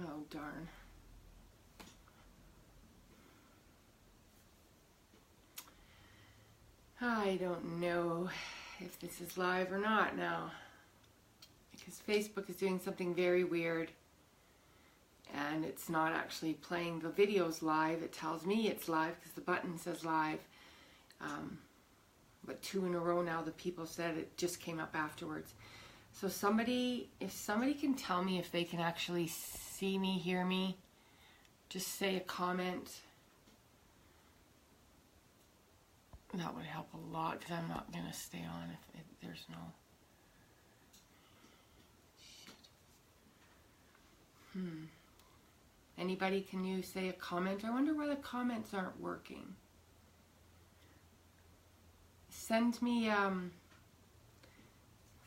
Oh, darn. I don't know if this is live or not now, because Facebook is doing something very weird, and it's not actually playing the videos live. It tells me it's live because the button says live, but 2 in a row now the people said it just came up afterwards. So if somebody can tell me if they can actually see me, hear me, just say a comment. That would help a lot, because I'm not going to stay on if there's no... Shit. Anybody, can you say a comment? I wonder why the comments aren't working. Send me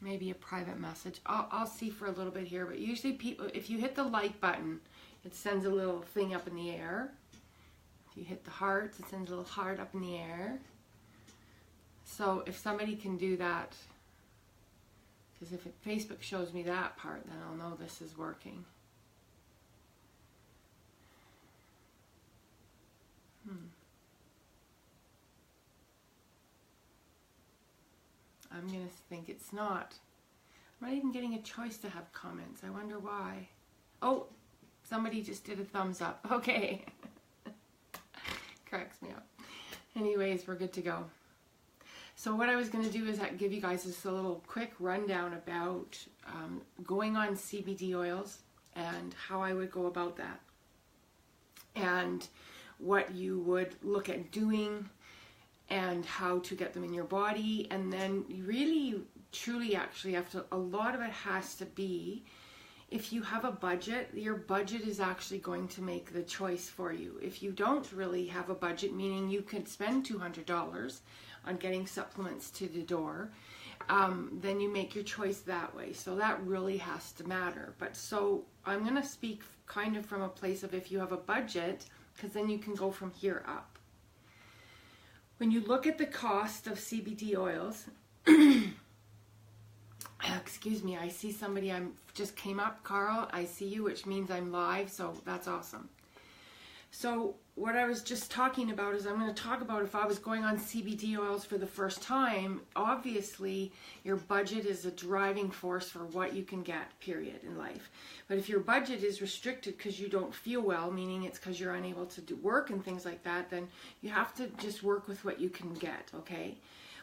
maybe a private message. I'll see for a little bit here, but usually people, if you hit the like button, it sends a little thing up in the air. If you hit the hearts, it sends a little heart up in the air. So if somebody can do that, because if Facebook shows me that part, then I'll know this is working. I'm going to think it's not. I'm not even getting a choice to have comments. I wonder why. Oh, somebody just did a thumbs up. Okay. Cracks me up. Anyways, we're good to go. So what I was going to do is give you guys just a little quick rundown about going on CBD oils and how I would go about that, and what you would look at doing and how to get them in your body. And then you really, truly actually have to, a lot of it has to be, if you have a budget, your budget is actually going to make the choice for you. If you don't really have a budget, meaning you could spend $200 on getting supplements to the door, then you make your choice that way. So that really has to matter. But so I'm going to speak kind of from a place of if you have a budget, because then you can go from here up. When you look at the cost of CBD oils, excuse me, I see somebody, just came up, Carl, I see you, which means I'm live, so that's awesome. So what I was just talking about is I'm going to talk about if I was going on CBD oils for the first time. Obviously, your budget is a driving force for what you can get, period, in life. But if your budget is restricted because you don't feel well, meaning it's because you're unable to do work and things like that, then you have to just work with what you can get, okay?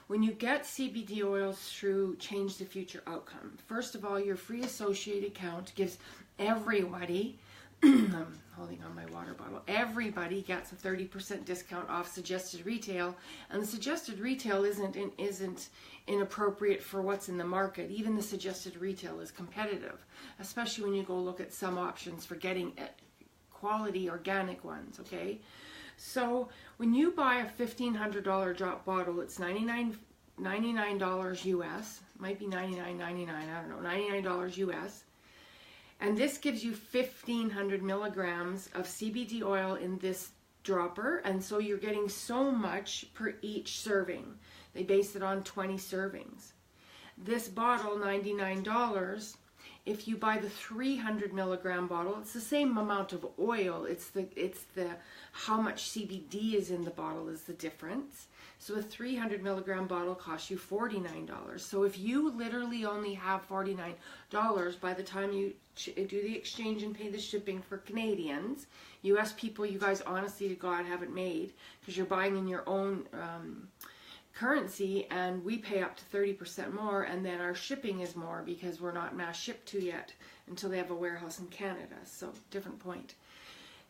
When you get CBD oils through Change the Future Outcome, first of all, your free associate account gives everybody, I'm holding on my water bottle, everybody gets a 30% discount off suggested retail, and the suggested retail isn't inappropriate for what's in the market. Even the suggested retail is competitive, especially when you go look at some options for getting quality organic ones, okay? So when you buy a $1,500 drop bottle, it's $99 US, might be $99.99, I don't know, $99 US. And this gives you 1,500 milligrams of CBD oil in this dropper, and so you're getting so much per each serving. They base it on 20 servings. This bottle, $99. If you buy the 300 milligram bottle, it's the same amount of oil. It's the how much CBD is in the bottle is the difference. So a 300 milligram bottle costs you $49. So if you literally only have $49 by the time you do the exchange and pay the shipping for Canadians, US people, you guys honestly to God haven't made, because you're buying in your own currency, and we pay up to 30% more, and then our shipping is more because we're not mass shipped to yet until they have a warehouse in Canada. So different point.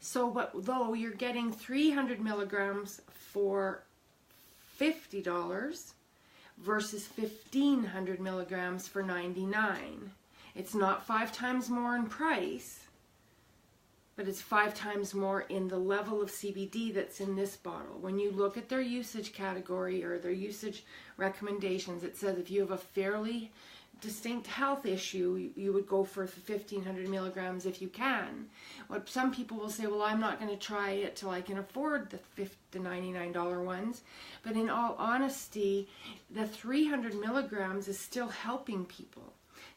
So but though you're getting 300 milligrams for $50 versus 1,500 milligrams for $99. It's not 5 times more in price, but it's 5 times more in the level of CBD that's in this bottle. When you look at their usage category or their usage recommendations, it says if you have a fairly distinct health issue, you would go for 1,500 milligrams if you can. What some people will say, well, I'm not going to try it till I can afford the $99 ones. But in all honesty, the 300 milligrams is still helping people.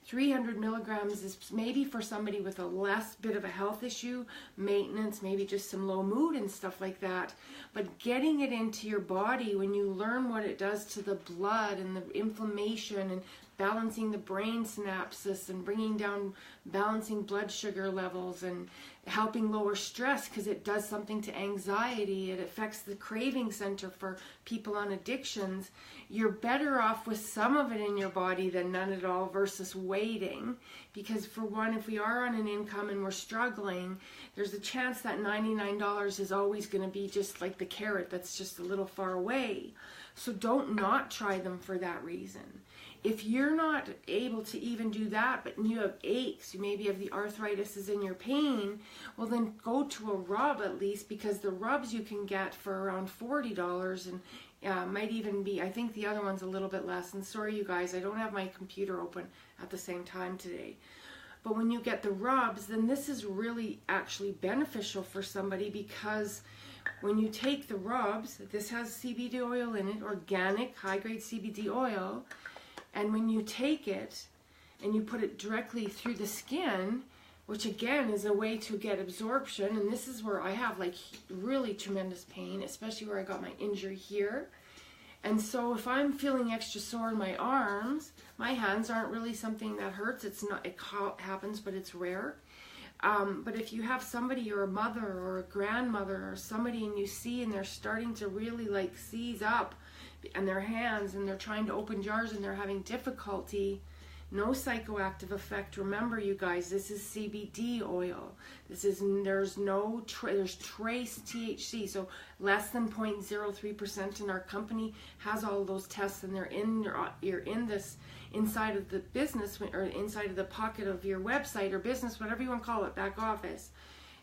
300 milligrams is maybe for somebody with a less bit of a health issue, maintenance, maybe just some low mood and stuff like that. But getting it into your body, when you learn what it does to the blood and the inflammation and balancing the brain synapses and bringing down, balancing blood sugar levels and helping lower stress, because it does something to anxiety. It affects the craving center for people on addictions. You're better off with some of it in your body than none at all versus waiting. Because for one, if we are on an income and we're struggling, there's a chance that $99 is always going to be just like the carrot that's just a little far away. So don't not try them for that reason. If you're not able to even do that, but you have aches, you maybe have the arthritis is in your pain, well then go to a rub at least, because the rubs you can get for around $40 and might even be, I think the other one's a little bit less. And sorry you guys, I don't have my computer open at the same time today. But when you get the rubs, then this is really actually beneficial for somebody, because when you take the rubs, this has CBD oil in it, organic, high-grade CBD oil, and when you take it and you put it directly through the skin, which again is a way to get absorption, and this is where I have like really tremendous pain, especially where I got my injury here. And so if I'm feeling extra sore in my arms, my hands aren't really something that hurts. It's not, it happens, but it's rare. But if you have somebody or a mother or a grandmother or somebody and you see and they're starting to really like seize up and their hands and they're trying to open jars and they're having difficulty, no psychoactive effect. Remember you guys, this is CBD oil. There's trace THC, so less than 0.03%, and our company has all of those tests, and you're in this inside of the business or inside of the pocket of your website or business, whatever you want to call it, back office,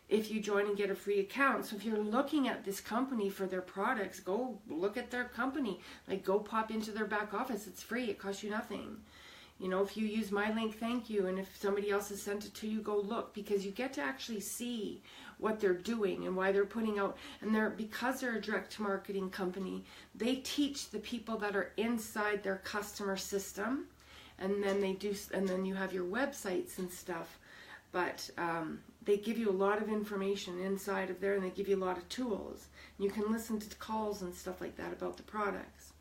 if you join and get a free account. So if you're looking at this company for their products, go look at their company. Like, go pop into their back office. It's free. It costs you nothing. You know, if you use my link, thank you. And if somebody else has sent it to you, go look, because you get to actually see what they're doing and why they're putting out. And because they're a direct marketing company, they teach the people that are inside their customer system. And then then you have your websites and stuff. But they give you a lot of information inside of there, and they give you a lot of tools. You can listen to calls and stuff like that about the products.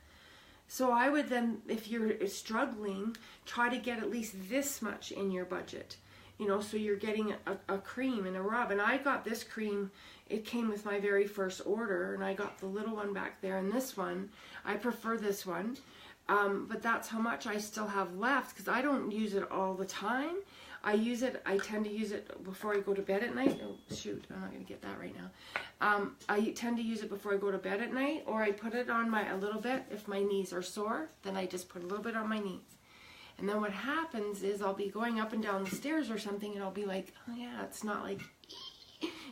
So I would then, if you're struggling, try to get at least this much in your budget. You know, so you're getting a cream and a rub. And I got this cream, it came with my very first order, and I got the little one back there. And this one, I prefer this one. But that's how much I still have left, because I don't use it all the time. I tend to use it before I go to bed at night. Oh, shoot, I'm not going to get that right now. I tend to use it before I go to bed at night, or I put it on a little bit. If my knees are sore, then I just put a little bit on my knees. And then what happens is I'll be going up and down the stairs or something, and I'll be like, oh yeah, it's not like,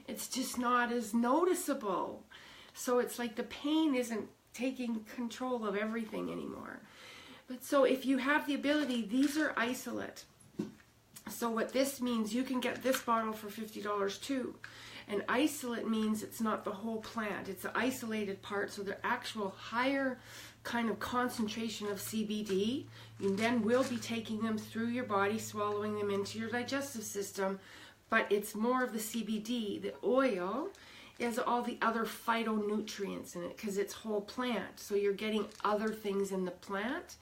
it's just not as noticeable. So it's like the pain isn't taking control of everything anymore. But so if you have the ability, these are isolate. So what this means, you can get this bottle for $50 too. And isolate means it's not the whole plant. It's the isolated part, so the actual higher kind of concentration of CBD. You then will be taking them through your body, swallowing them into your digestive system, but it's more of the CBD. The oil is all the other phytonutrients in it, because it's whole plant. So you're getting other things in the plant.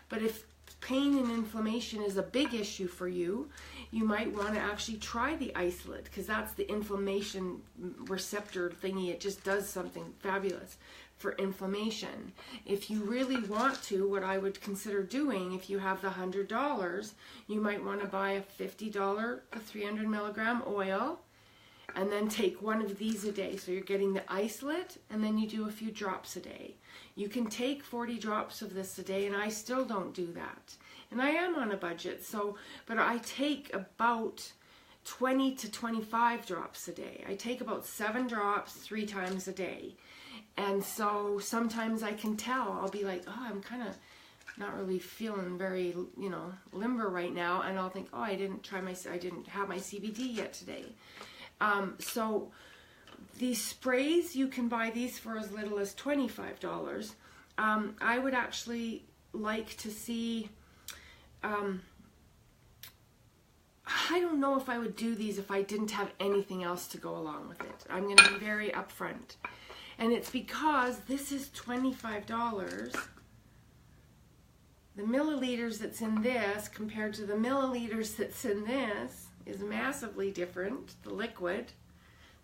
But if pain and inflammation is a big issue for you, you might want to actually try the isolate, because that's the inflammation receptor thingy. It just does something fabulous for inflammation. If you really want to, what I would consider doing, if you have the $100, you might want to buy a $50 300 milligram oil, and then take one of these a day. So you're getting the isolate, and then you do a few drops a day. You can take 40 drops of this a day, and I still don't do that. And I am on a budget, but I take about 20 to 25 drops a day. I take about 7 drops 3 times a day. And so sometimes I can tell, I'll be like, oh, I'm kind of not really feeling very, limber right now. And I'll think, oh, I didn't have my CBD yet today. So these sprays, you can buy these for as little as $25. I would actually like to see I don't know if I would do these if I didn't have anything else to go along with it. I'm going to be very upfront. And it's because this is $25. The milliliters that's in this compared to the milliliters that's in this is massively different. The liquid,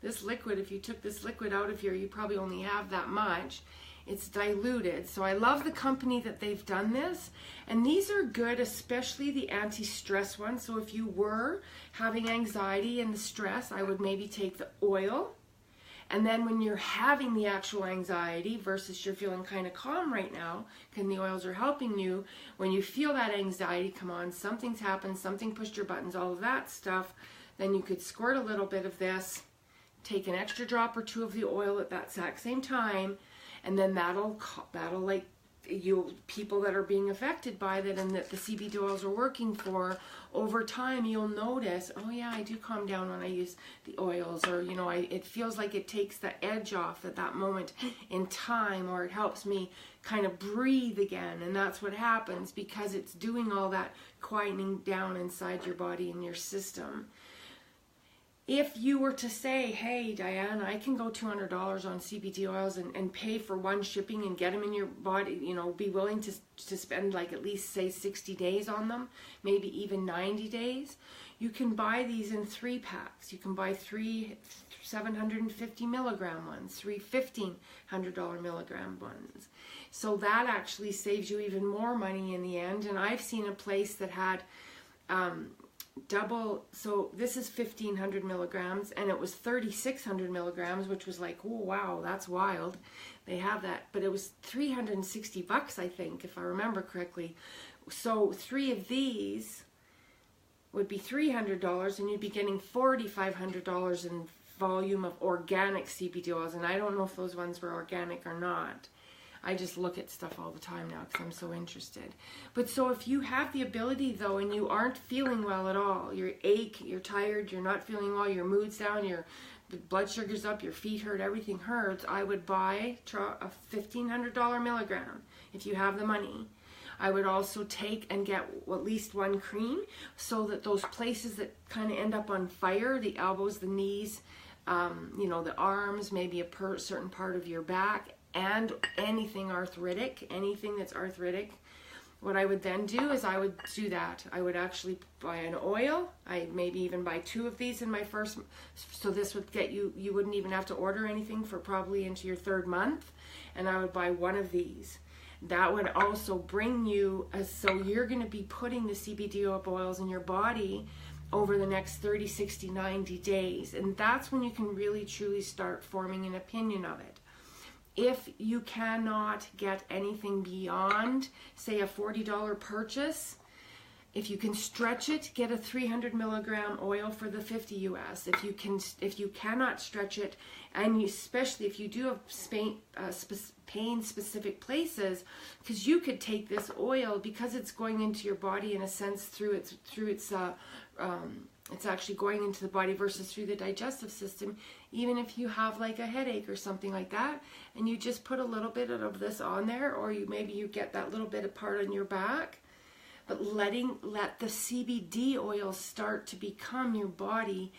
this liquid, if you took this liquid out of here, you probably only have that much. It's diluted. So I love the company that they've done this. And these are good, especially the anti-stress ones. So if you were having anxiety and the stress, I would maybe take the oil. And then when you're having the actual anxiety versus you're feeling kind of calm right now, and the oils are helping you, when you feel that anxiety come on, something's happened, something pushed your buttons, all of that stuff, then you could squirt a little bit of this, take an extra drop or two of the oil at that exact same time, and then that'll like people that are being affected by that and that the CBD oils are working for, over time you'll notice, oh yeah, I do calm down when I use the oils, or you know, it feels like it takes the edge off at that moment in time, or it helps me kind of breathe again. And that's what happens because it's doing all that quietening down inside your body and your system. If you were to say, hey, Diane, I can go $200 on CBD oils and pay for one shipping and get them in your body, you know, be willing to spend like at least, say, 60 days on them, maybe even 90 days, you can buy these in 3 packs. You can buy 3 750 milligram ones, 3 $1,500 milligram ones. So that actually saves you even more money in the end. And I've seen a place that had double, so this is 1,500 milligrams and it was 3,600 milligrams, which was like, oh wow, that's wild. They have that, but it was $360, I think, if I remember correctly. So 3 of these would be $300 and you'd be getting $4,500 in volume of organic CBD oils. And I don't know if those ones were organic or not. I just look at stuff all the time now because I'm so interested. But so if you have the ability though and you aren't feeling well at all, you ache, you're tired, you're not feeling well, your mood's down, your blood sugar's up, your feet hurt, everything hurts, I would buy a $1,500 milligram if you have the money. I would also take and get at least 1 cream so that those places that kind of end up on fire, the elbows, the knees, you know, the arms, maybe a certain part of your back, and anything arthritic, anything that's arthritic, what I would then do is I would do that. I would actually buy an oil. I maybe even buy 2 of these in my first, so this would get you, you wouldn't even have to order anything for probably into your 3rd month. And I would buy 1 of these. That would also bring you, so you're going to be putting the CBD oils in your body over the next 30, 60, 90 days. And that's when you can really truly start forming an opinion of it. If you cannot get anything beyond, say, a $40 purchase, if you can stretch it, get a 300 milligram oil for the 50 US. If you cannot stretch it, and especially if you do have pain specific places, because you could take this oil because it's going into your body in a sense through its it's actually going into the body versus through the digestive system. Even if you have like a headache or something like that, and you just put a little bit of this on there, or maybe you get that little bit of part on your back, but let the CBD oil start to become your body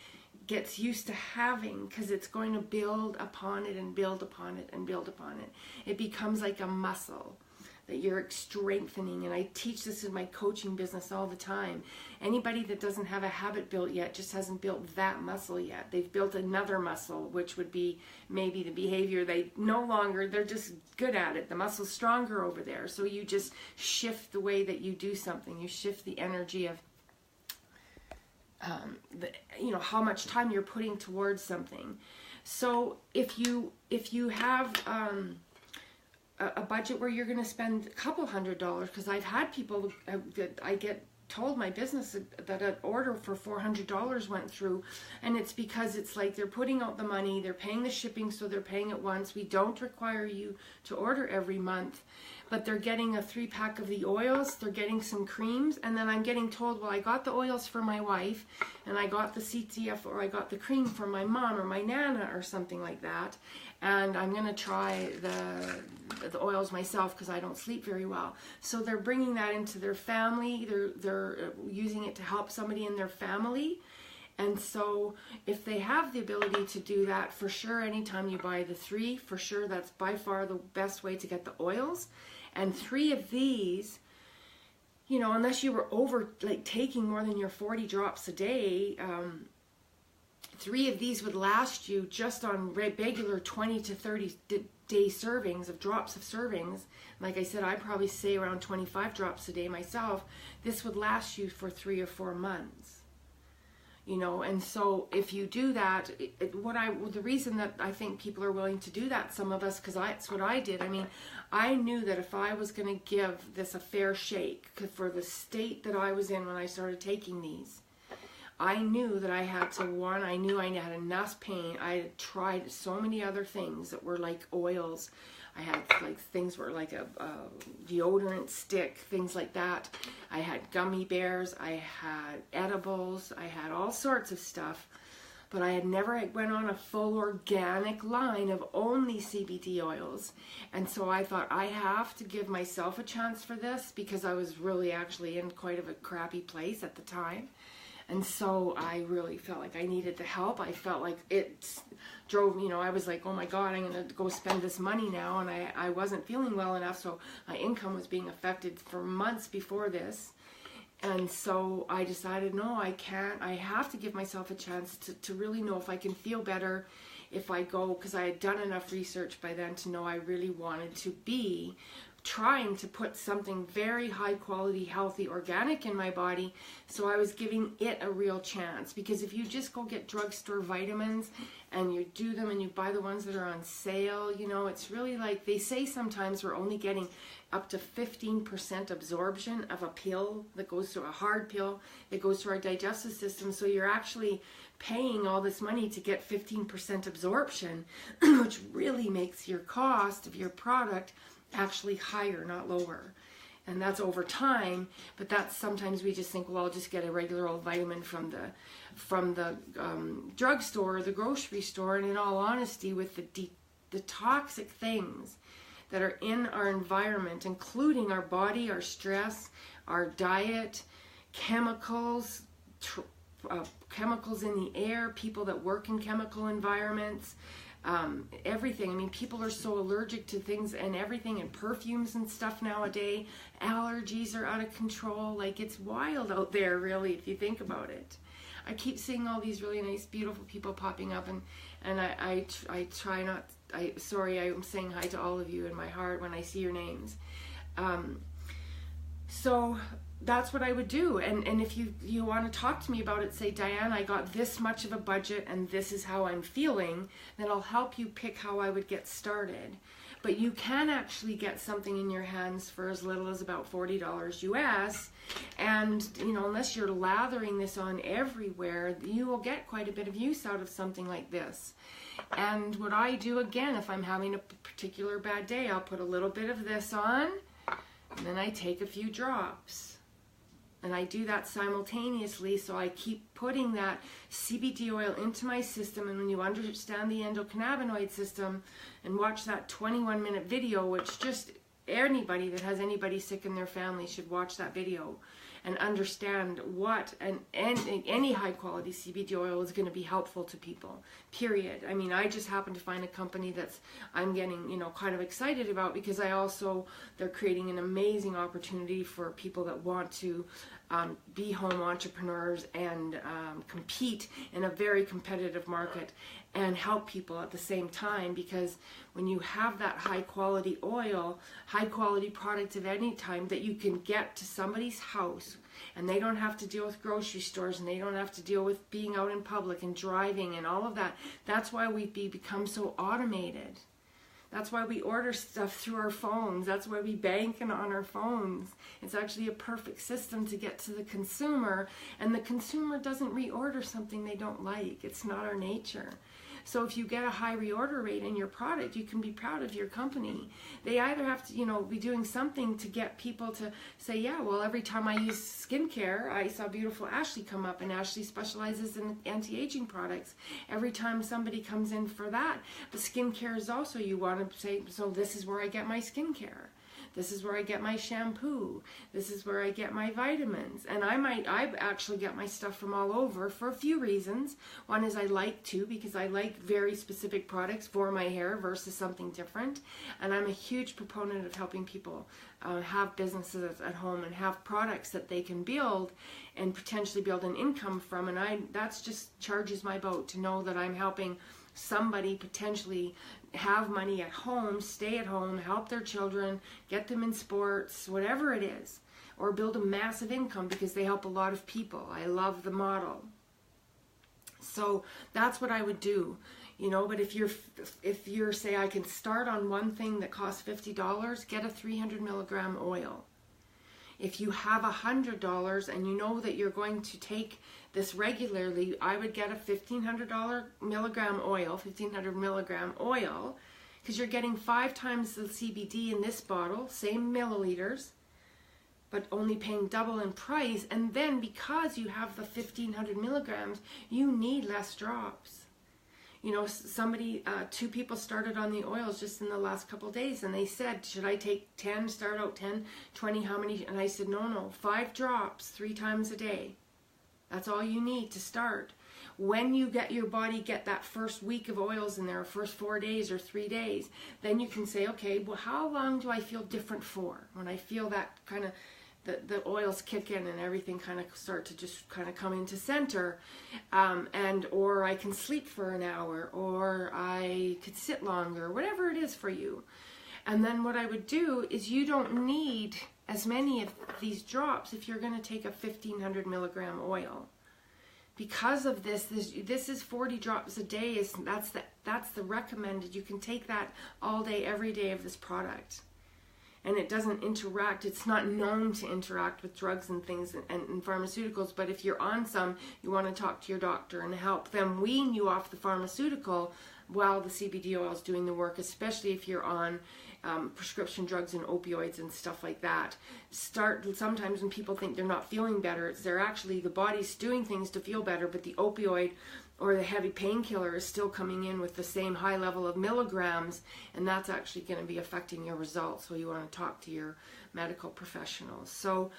gets used to having, because it's going to build upon it and build upon it and build upon it. It becomes like a muscle that you're strengthening. And I teach this in my coaching business all the time. Anybody that doesn't have a habit built yet just hasn't built that muscle yet. They've built another muscle, which would be maybe the behavior. They're just good at it. The muscle's stronger over there. So you just shift the way that you do something. You shift the energy of how much time you're putting towards something. So if you have a budget where you're going to spend a couple $100, because I've had people that I get told my business that an order for $400 went through, and it's because it's like they're putting out the money, they're paying the shipping, so they're paying it once. We don't require you to order every month, but they're getting a 3-pack of the oils, they're getting some creams, and then I'm getting told, well, I got the oils for my wife, and I got the CTFO, or I got the cream for my mom or my Nana or something like that, and I'm going to try the oils myself because I don't sleep very well. So they're bringing that into their family, they're using it to help somebody in their family. And so if they have the ability to do that, for sure, anytime you buy the 3, for sure, that's by far the best way to get the oils. And 3 of these, you know, unless you were over, like, taking more than your 40 drops a day, 3 of these would last you just on regular 20 to 30 day servings of drops of servings. Like I said, I probably say around 25 drops a day myself. This would last you for 3 or 4 months. You know, and so if you do that, the reason that I think people are willing to do that, some of us, because that's what I did. I mean, I knew that if I was going to give this a fair shake, for the state that I was in when I started taking these, I knew that I had to, I knew I had enough pain. I had tried so many other things that were like oils. I had like things were like a deodorant stick, things like that. I had gummy bears, I had edibles, I had all sorts of stuff, but I had never went on a full organic line of only CBD oils. And so I thought, I have to give myself a chance for this, because I was really actually in quite of a crappy place at the time. And so I really felt like I needed the help. I felt like it drove, you know, I was like, oh my God, I'm going to go spend this money now. And I wasn't feeling well enough, so my income was being affected for months before this. And so I decided, no, I can't. I have to give myself a chance to really know if I can feel better if I go, because I had done enough research by then to know I really wanted to be trying to put something very high quality, healthy, organic in my body. So I was giving it a real chance, because if you just go get drugstore vitamins and you do them and you buy the ones that are on sale, you know, it's really like they say sometimes we're only getting up to 15% absorption of a pill that goes through, a hard pill that goes through our digestive system. So you're actually paying all this money to get 15% absorption, which really makes your cost of your product actually higher, not lower. And that's over time, but that's sometimes we just think, well, I'll just get a regular old vitamin from the drugstore or the grocery store. And in all honesty, with the toxic things that are in our environment, including our body, our stress, our diet, chemicals, chemicals in the air, people that work in chemical environments, everything. I mean, people are so allergic to things and everything, and perfumes and stuff nowadays. Allergies are out of control. Like, it's wild out there, really, if you think about it. I keep seeing all these really nice, beautiful people popping up, and I try not. Sorry, I'm saying hi to all of you in my heart when I see your names. So that's what I would do. And if you want to talk to me about it, say, Diane, I got this much of a budget and this is how I'm feeling, then I'll help you pick how I would get started. But you can actually get something in your hands for as little as about $40 US. And, you know, unless you're lathering this on everywhere, you will get quite a bit of use out of something like this. And what I do, again, if I'm having a particular bad day, I'll put a little bit of this on, and then I take a few drops. And I do that simultaneously, so I keep putting that CBD oil into my system. And when you understand the endocannabinoid system and watch that 21-minute video, which just anybody that has anybody sick in their family should watch that video and understand what any high-quality CBD oil is going to be helpful to people, period. I mean, I just happen to find a company that's I'm getting, you know, kind of excited about, because they're creating an amazing opportunity for people that want to be home entrepreneurs and compete in a very competitive market and help people at the same time. Because when you have that high quality oil, high quality product of any time that you can get to somebody's house, and they don't have to deal with grocery stores, and they don't have to deal with being out in public and driving and all of that. That's why we've become so automated. That's why we order stuff through our phones. That's why we bank on our phones. It's actually a perfect system to get to the consumer, and the consumer doesn't reorder something they don't like. It's not our nature. So if you get a high reorder rate in your product, you can be proud of your company. They either have to, be doing something to get people to say, yeah, well, every time I use skincare, I saw beautiful Ashley come up, and Ashley specializes in anti-aging products. Every time somebody comes in for that, but skincare is also, you want to say, so this is where I get my skincare. This is where I get my shampoo. This is where I get my vitamins. And I actually get my stuff from all over for a few reasons. One is I like to, because I like very specific products for my hair versus something different. And I'm a huge proponent of helping people have businesses at home and have products that they can build and potentially build an income from. And that's just charges my boat to know that I'm helping somebody potentially have money at home, stay at home, help their children, get them in sports, whatever it is, or build a massive income because they help a lot of people. I love the model. So that's what I would do, but if you're say I can start on one thing that costs $50, get a 300 milligram oil. If you have $100 and you know that you're going to take this regularly, I would get a $1,500 milligram oil, 1,500 milligram oil, because you're getting 5 times the CBD in this bottle, same milliliters, but only paying double in price. And then because you have the 1,500 milligrams, you need less drops. Somebody, 2 people started on the oils just in the last couple of days, and they said, should I take 10, start out 10, 20, how many? And I said, no, 5 drops 3 times a day. That's all you need to start. When you get your body, get that first week of oils in there, first 4 days or 3 days, then you can say, okay, well, how long do I feel different for? When I feel that kind of, the oils kick in and everything kind of start to just kind of come into center, or I can sleep for an hour, or I could sit longer, whatever it is for you. And then what I would do is, you don't need as many of these drops if you're going to take a 1,500 milligram oil. Because of this is 40 drops a day. That's the recommended. You can take that all day, every day of this product. And it doesn't interact, it's not known to interact with drugs and things and pharmaceuticals, but if you're on some, you want to talk to your doctor and help them wean you off the pharmaceutical while the CBD oil is doing the work, especially if you're on prescription drugs and opioids and stuff like that. Sometimes when people think they're not feeling better, they're actually, the body's doing things to feel better, but the opioid or the heavy painkiller is still coming in with the same high level of milligrams, and that's actually going to be affecting your results. So you want to talk to your medical professionals. So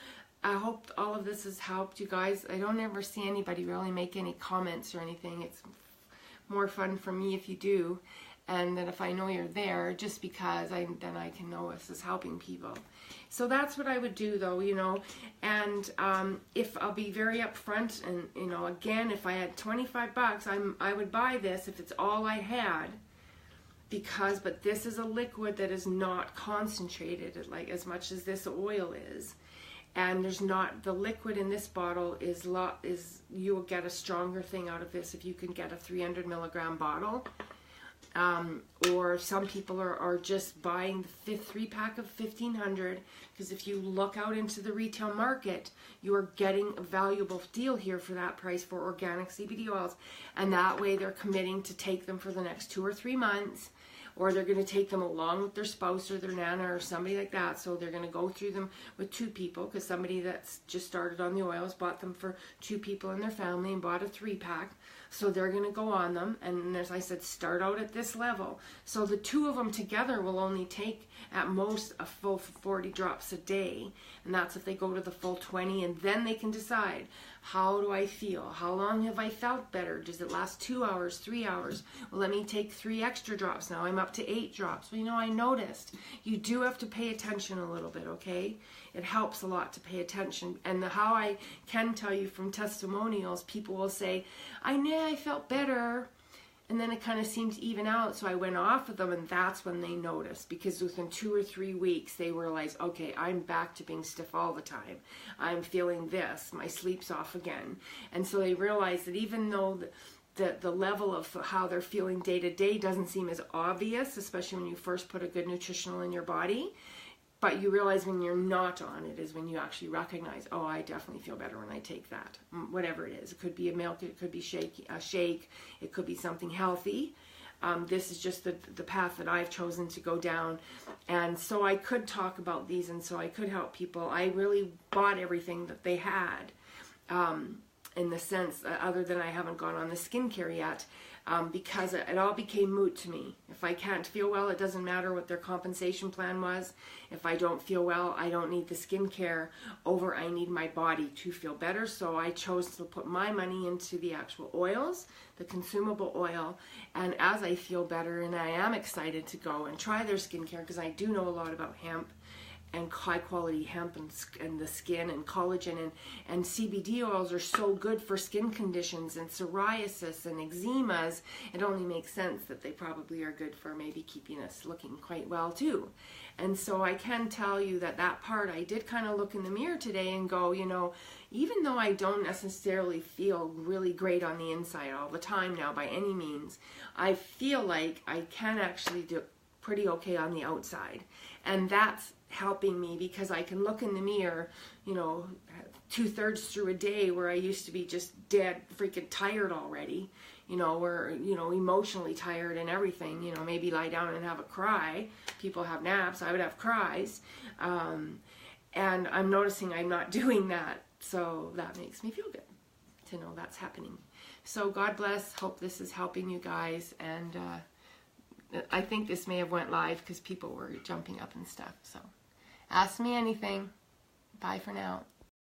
I hope all of this has helped you guys. I don't ever see anybody really make any comments or anything. It's more fun for me if you do, and then if I know you're there, just because then I can know this is helping people. So that's what I would do, though, and if I'll be very upfront, and again, if I had $25, I would buy this if it's all I had, but this is a liquid that is not concentrated like as much as this oil is. And there's not, the liquid in this bottle is you will get a stronger thing out of this if you can get a 300 milligram bottle. Or some people are just buying the 3-pack of 1,500, because if you look out into the retail market, you are getting a valuable deal here for that price for organic CBD oils. And that way they're committing to take them for the next 2 or 3 months, or they're going to take them along with their spouse or their nana or somebody like that. So they're going to go through them with 2 people, because somebody that's just started on the oils bought them for 2 people in their family and bought a 3-pack. So they're going to go on them, and as I said, start out at this level. So the 2 of them together will only take at most a full 40 drops a day, and that's if they go to the full 20, and then they can decide, how do I feel? How long have I felt better? Does it last 2 hours, 3 hours? Well, let me take 3 extra drops. Now I'm up to 8 drops. Well, I noticed. You do have to pay attention a little bit, okay? It helps a lot to pay attention. And how I can tell you from testimonials, people will say, I felt better, and then it kind of seemed to even out, so I went off of them, and that's when they noticed, because within 2 or 3 weeks they realized, okay, I'm back to being stiff all the time. I'm feeling this. My sleep's off again. And so they realized that even though the level of how they're feeling day to day doesn't seem as obvious, especially when you first put a good nutritional in your body, But you realize when you're not on it is when you actually recognize, oh, I definitely feel better when I take that. Whatever it is. It could be a milk, it could be a shake, it could be something healthy. This is just the path that I've chosen to go down. And so I could talk about these, and so I could help people. I really bought everything that they had, in the sense, other than I haven't gone on the skincare yet, because it all became moot to me. If I can't feel well, it doesn't matter what their compensation plan was. If I don't feel well, I don't need the skincare over I need my body to feel better. So I chose to put my money into the actual oils, the consumable oil, and as I feel better, and I am excited to go and try their skincare, because I do know a lot about hemp and high quality hemp and the skin and collagen, and CBD oils are so good for skin conditions and psoriasis and eczemas. It only makes sense that they probably are good for maybe keeping us looking quite well too. And so I can tell you that part, I did kind of look in the mirror today and go, you know, even though I don't necessarily feel really great on the inside all the time now by any means, I feel like I can actually do pretty okay on the outside. And that's helping me, because I can look in the mirror, you know, 2/3 through a day where I used to be just dead freaking tired already, you know, or, you know, emotionally tired and everything, you know, maybe lie down and have a cry. People have naps, I would have cries. And I'm noticing I'm not doing that. So that makes me feel good to know that's happening. So God bless. Hope this is helping you guys. And I think this may have went live because people were jumping up and stuff. So ask me anything. Bye for now.